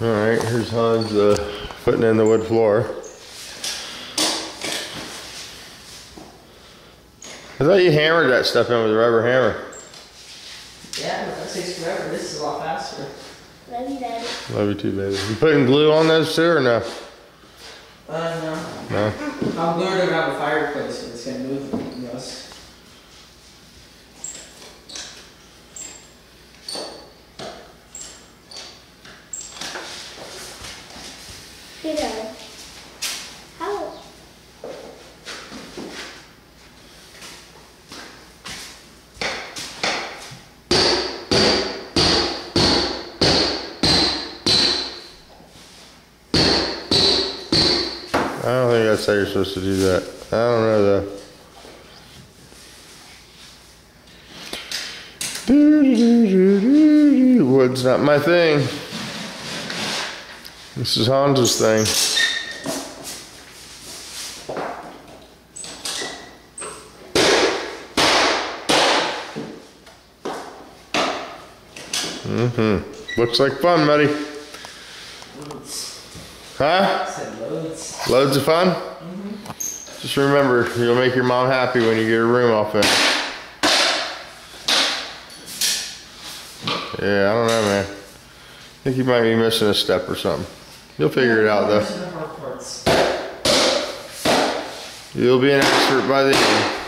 Alright, here's Hanz putting in the wood floor. I thought you hammered that stuff in with a rubber hammer. Yeah, but that takes forever. This is a lot faster. Love you, Daddy. Love you too, baby. You putting glue on those too, or no? No. No? I'm glued around the fireplace, so it's gonna move the rust. Hey, Dad. How? I don't think that's how you're supposed to do that. I don't know though. Wood's not my thing. This is Hans's thing. Looks like fun, buddy. Huh? Loads. Loads of fun? Just remember, you'll make your mom happy when you get her room all finished. Yeah, I don't know, man. I think you might be missing a step or something. You'll figure it out, though. You'll be an expert by the end.